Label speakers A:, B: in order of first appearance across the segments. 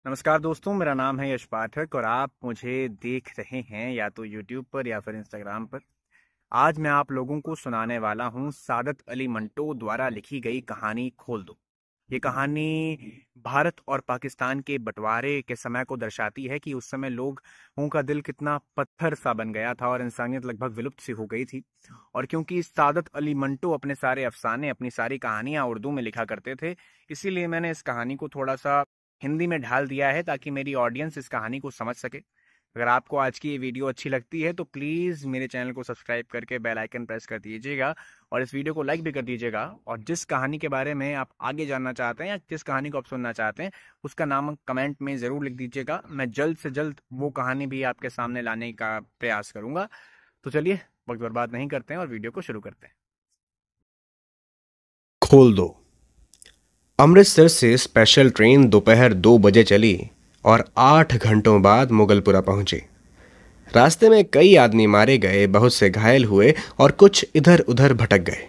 A: नमस्कार दोस्तों, मेरा नाम है यश पाठक और आप मुझे देख रहे हैं या तो YouTube पर या फिर Instagram पर। आज मैं आप लोगों को सुनाने वाला हूं सादत अली मंटो द्वारा लिखी गई कहानी खोल दो। ये कहानी भारत और पाकिस्तान के बंटवारे के समय को दर्शाती है कि उस समय लोगों का दिल कितना पत्थर सा बन गया था और इंसानियत लगभग विलुप्त सी हो गई थी। और क्योंकि सादत अली मंटो अपने सारे अफसाने, अपनी सारी कहानियां उर्दू में लिखा करते थे, इसीलिए मैंने इस कहानी को थोड़ा सा हिंदी में ढाल दिया है ताकि मेरी ऑडियंस इस कहानी को समझ सके। अगर आपको आज की ये वीडियो अच्छी लगती है तो प्लीज़ मेरे चैनल को सब्सक्राइब करके बेल आइकन प्रेस कर दीजिएगा और इस वीडियो को लाइक भी कर दीजिएगा। और जिस कहानी के बारे में आप आगे जानना चाहते हैं या जिस कहानी को आप सुनना चाहते हैं उसका नाम कमेंट में ज़रूर लिख दीजिएगा। मैं जल्द से जल्द वो कहानी भी आपके सामने लाने का प्रयास करूँगा। तो चलिए वक्त बर्बाद नहीं करते हैं और वीडियो को शुरू करते हैं।
B: खोल दो। अमृतसर से स्पेशल ट्रेन दोपहर 2 बजे चली और 8 घंटों बाद मुगलपुरा पहुंची। रास्ते में कई आदमी मारे गए, बहुत से घायल हुए और कुछ इधर उधर भटक गए।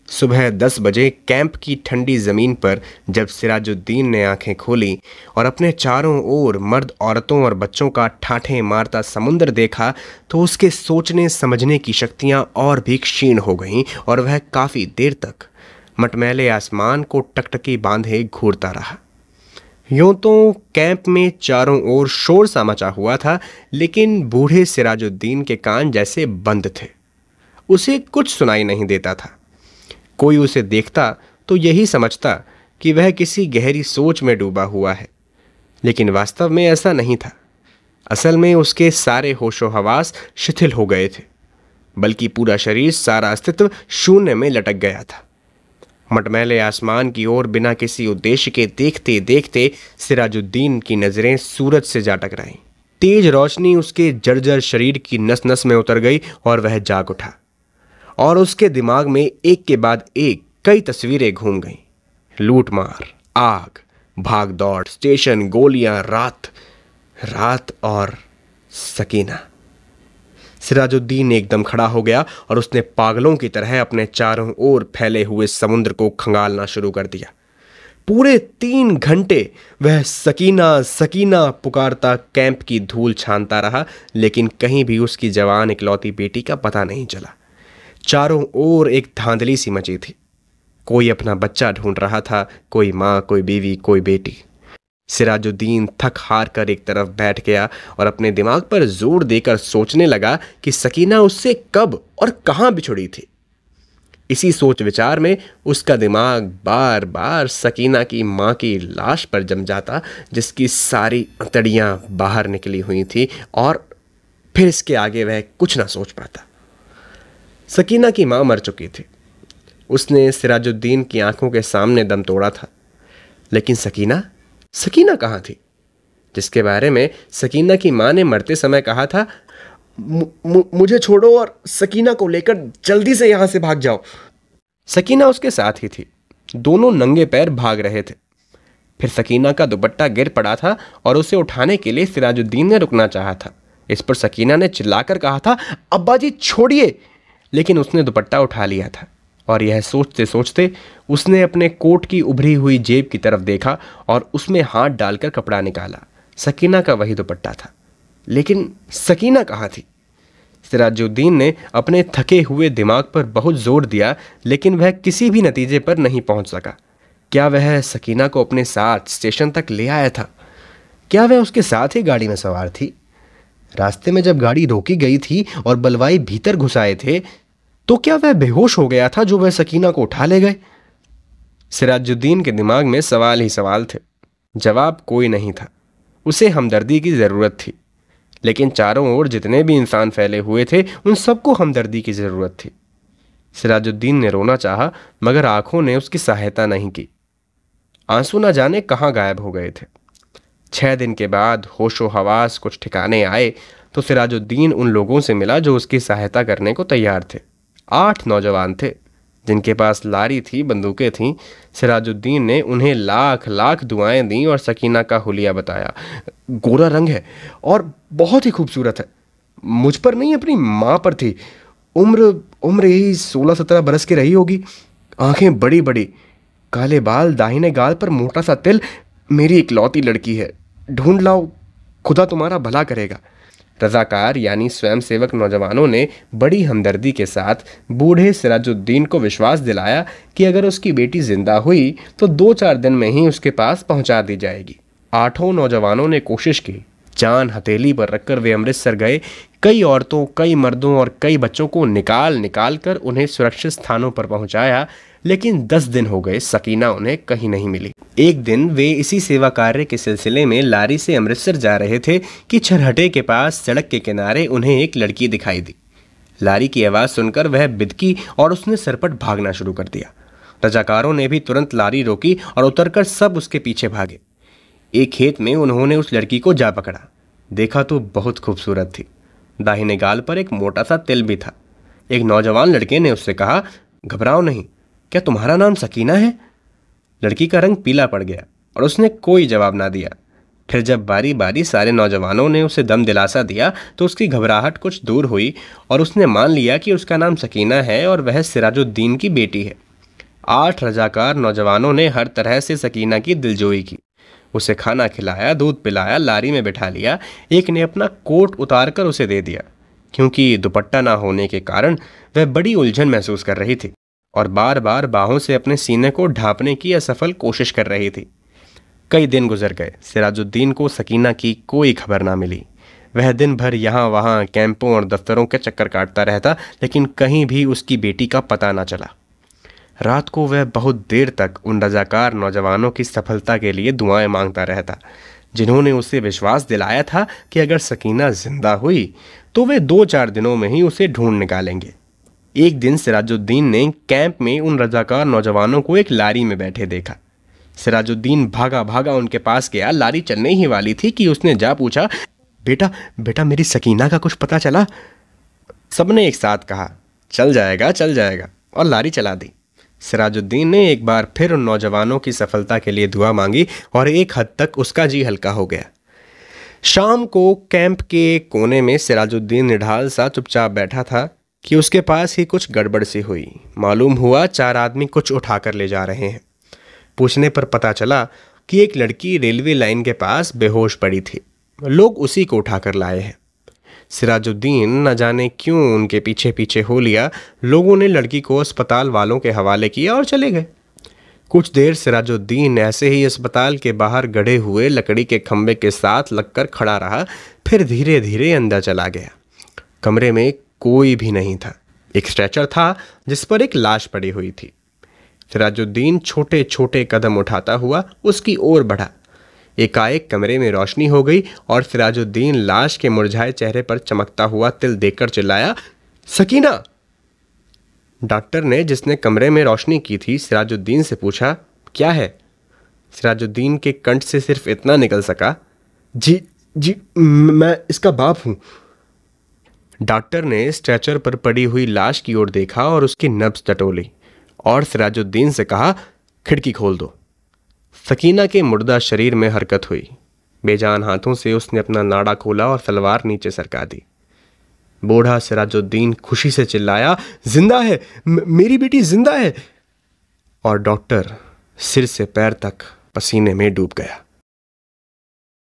B: सुबह 10 बजे कैंप की ठंडी ज़मीन पर जब सिराजुद्दीन ने आंखें खोली और अपने चारों ओर मर्द, औरतों और बच्चों का ठाठे मारता समुद्र देखा तो उसके सोचने समझने की शक्तियां और भी क्षीण हो गईं और वह काफ़ी देर तक मटमैले आसमान को टकटकी बांधे घूरता रहा। यूं तो कैंप में चारों ओर शोर सा मचा हुआ था, लेकिन बूढ़े सिराजुद्दीन के कान जैसे बंद थे। उसे कुछ सुनाई नहीं देता था। कोई उसे देखता तो यही समझता कि वह किसी गहरी सोच में डूबा हुआ है, लेकिन वास्तव में ऐसा नहीं था। असल में उसके सारे होशो हवास शिथिल हो गए थे, बल्कि पूरा शरीर, सारा अस्तित्व शून्य में लटक गया था। मटमैले आसमान की ओर बिना किसी उद्देश्य के देखते देखते सिराजुद्दीन की नजरें सूरज से जा टकराईं। तेज रोशनी उसके जर्जर शरीर की नस नस में उतर गई और वह जाग उठा और उसके दिमाग में एक के बाद एक कई तस्वीरें घूम गईं। लूटमार, आग, भाग दौड़, स्टेशन, गोलियां, रात और सकीना। सिराजुद्दीन एकदम खड़ा हो गया और उसने पागलों की तरह अपने चारों ओर फैले हुए समुद्र को खंगालना शुरू कर दिया। पूरे 3 घंटे वह सकीना सकीना पुकारता कैंप की धूल छानता रहा, लेकिन कहीं भी उसकी जवान इकलौती बेटी का पता नहीं चला। चारों ओर एक धांधली सी मची थी। कोई अपना बच्चा ढूंढ रहा था, कोई माँ, कोई बीवी, कोई बेटी। सिराजुद्दीन थक हार कर एक तरफ बैठ गया और अपने दिमाग पर जोर देकर सोचने लगा कि सकीना उससे कब और कहां बिछुड़ी थी। इसी सोच विचार में उसका दिमाग बार बार सकीना की मां की लाश पर जम जाता, जिसकी सारी अंतड़ियां बाहर निकली हुई थी, और फिर इसके आगे वह कुछ ना सोच पाता। सकीना की मां मर चुकी थी। उसने सिराजुद्दीन की आंखों के सामने दम तोड़ा था, लेकिन सकीना कहाँ थी, जिसके बारे में सकीना की मां ने मरते समय कहा था, मुझे छोड़ो और सकीना को लेकर जल्दी से यहां से भाग जाओ। सकीना उसके साथ ही थी। दोनों नंगे पैर भाग रहे थे। फिर सकीना का दुपट्टा गिर पड़ा था और उसे उठाने के लिए सिराजुद्दीन ने रुकना चाहा था। इस पर सकीना ने चिल्लाकर कहा था, अब्बा जी छोड़िए, लेकिन उसने दुपट्टा उठा लिया था। और यह सोचते सोचते उसने अपने कोट की उभरी हुई जेब की तरफ देखा और उसमें हाथ डालकर कपड़ा निकाला। सकीना का वही दुपट्टा था, लेकिन सकीना कहाँ थी? सिराजुद्दीन ने अपने थके हुए दिमाग पर बहुत जोर दिया, लेकिन वह किसी भी नतीजे पर नहीं पहुंच सका। क्या वह सकीना को अपने साथ स्टेशन तक ले आया था? क्या वह उसके साथ ही गाड़ी में सवार थी? रास्ते में जब गाड़ी रोकी गई थी और बलवाई भीतर घुसाए थे, तो क्या वह बेहोश हो गया था जो वह सकीना को उठा ले गए? सिराजुद्दीन के दिमाग में सवाल ही सवाल थे। जवाब कोई नहीं था। उसे हमदर्दी की ज़रूरत थी, लेकिन चारों ओर जितने भी इंसान फैले हुए थे उन सबको हमदर्दी की ज़रूरत थी। सिराजुद्दीन ने रोना चाहा, मगर आंखों ने उसकी सहायता नहीं की। आंसू न जाने कहाँ गायब हो गए थे। 6 दिन के बाद होशो हवास कुछ ठिकाने आए तो सिराजुद्दीन उन लोगों से मिला जो उसकी सहायता करने को तैयार थे। 8 नौजवान थे जिनके पास लारी थी, बंदूकें थीं। सिराजुद्दीन ने उन्हें लाख लाख दुआएं दी और सकीना का हुलिया बताया। गोरा रंग है और बहुत ही खूबसूरत है। मुझ पर नहीं, अपनी माँ पर थी। उम्र यही 16-17 बरस की रही होगी। आंखें बड़ी बड़ी, काले बाल, दाहिने गाल पर मोटा सा तिल। मेरी इकलौती लड़की है। ढूंढ लाओ, खुदा तुम्हारा भला करेगा। रजाकार यानी स्वयंसेवक नौजवानों ने बड़ी हमदर्दी के साथ बूढ़े सिराजुद्दीन को विश्वास दिलाया कि अगर उसकी बेटी जिंदा हुई तो 2-4 दिन में ही उसके पास पहुंचा दी जाएगी। 8 नौजवानों ने कोशिश की। जान हथेली पर रखकर वे अमृतसर गए। कई औरतों, कई मर्दों और कई बच्चों को निकाल निकाल कर उन्हें सुरक्षित स्थानों पर पहुंचाया, लेकिन 10 दिन हो गए, सकीना उन्हें कहीं नहीं मिली। एक दिन वे इसी सेवा कार्य के सिलसिले में लारी से अमृतसर जा रहे थे कि छरहटे के पास सड़क के किनारे उन्हें एक लड़की दिखाई दी। लारी की आवाज़ सुनकर वह बिदकी और उसने सरपट भागना शुरू कर दिया। रजाकारों ने भी तुरंत लारी रोकी और उतरकर सब उसके पीछे भागे। एक खेत में उन्होंने उस लड़की को जा पकड़ा। देखा तो बहुत खूबसूरत थी। दाहिने गाल पर एक मोटा सा तिल भी था। एक नौजवान लड़के ने उससे कहा, घबराओ नहीं, क्या तुम्हारा नाम सकीना है? लड़की का रंग पीला पड़ गया और उसने कोई जवाब ना दिया। फिर जब बारी बारी सारे नौजवानों ने उसे दम दिलासा दिया तो उसकी घबराहट कुछ दूर हुई और उसने मान लिया कि उसका नाम सकीना है और वह सिराजुद्दीन की बेटी है। 8 रजाकार नौजवानों ने हर तरह से सकीना की दिलजोई की। उसे खाना खिलाया, दूध पिलाया, लारी में बिठा लिया। एक ने अपना कोट उतार कर उसे दे दिया, क्योंकि दुपट्टा ना होने के कारण वह बड़ी उलझन महसूस कर रही थी और बार बार बाहों से अपने सीने को ढांपने की असफल कोशिश कर रही थी। कई दिन गुजर गए। सिराजुद्दीन को सकीना की कोई खबर ना मिली। वह दिन भर यहाँ वहाँ कैंपों और दफ्तरों के चक्कर काटता रहता, लेकिन कहीं भी उसकी बेटी का पता ना चला। रात को वह बहुत देर तक उन रजाकार नौजवानों की सफलता के लिए दुआएं मांगता रहता, जिन्होंने उसे विश्वास दिलाया था कि अगर सकीना जिंदा हुई तो वे 2-4 दिनों में ही उसे ढूंढ निकालेंगे। एक दिन सिराजुद्दीन ने कैंप में उन रजाकार नौजवानों को एक लारी में बैठे देखा। सिराजुद्दीन भागा भागा उनके पास गया। लारी चलने ही वाली थी कि उसने जा पूछा, बेटा बेटा मेरी सकीना का कुछ पता चला? सबने एक साथ कहा, चल जाएगा चल जाएगा, और लारी चला दी। सिराजुद्दीन ने एक बार फिर उन नौजवानों की सफलता के लिए दुआ मांगी और एक हद तक उसका जी हल्का हो गया। शाम को कैंप के कोने में सिराजुद्दीन निढाल सा चुपचाप बैठा था कि उसके पास ही कुछ गड़बड़ सी हुई। मालूम हुआ 4 आदमी कुछ उठाकर ले जा रहे हैं। पूछने पर पता चला कि एक लड़की रेलवे लाइन के पास बेहोश पड़ी थी। लोग उसी को उठाकर लाए हैं। सिराजुद्दीन न जाने क्यों उनके पीछे पीछे हो लिया। लोगों ने लड़की को अस्पताल वालों के हवाले किया और चले गए। कुछ देर सिराजुद्दीन ऐसे ही अस्पताल के बाहर गड़े हुए लकड़ी के खंभे के साथ लगकर खड़ा रहा, फिर धीरे धीरे अंदर चला गया। कमरे में कोई भी नहीं था। एक स्ट्रेचर था जिस पर एक लाश पड़ी हुई थी। सिराजुद्दीन छोटे छोटे कदम उठाता हुआ उसकी ओर बढ़ा। एकाएक कमरे में रोशनी हो गई और सिराजुद्दीन लाश के मुरझाए चेहरे पर चमकता हुआ तिल देखकर चिल्लाया, सकीना! डॉक्टर ने, जिसने कमरे में रोशनी की थी, सिराजुद्दीन से पूछा, क्या है? सिराजुद्दीन के कंठ से सिर्फ इतना निकल सका, जी जी मैं इसका बाप हूं। डॉक्टर ने स्ट्रेचर पर पड़ी हुई लाश की ओर देखा और उसकी नब्ज टटोली और सिराजुद्दीन से कहा, खिड़की खोल दो। सकीना के मुर्दा शरीर में हरकत हुई। बेजान हाथों से उसने अपना नाड़ा खोला और तलवार नीचे सरका दी। बूढ़ा सिराजुद्दीन खुशी से चिल्लाया, जिंदा है, मेरी बेटी जिंदा है। और डॉक्टर सिर से पैर तक पसीने में डूब गया।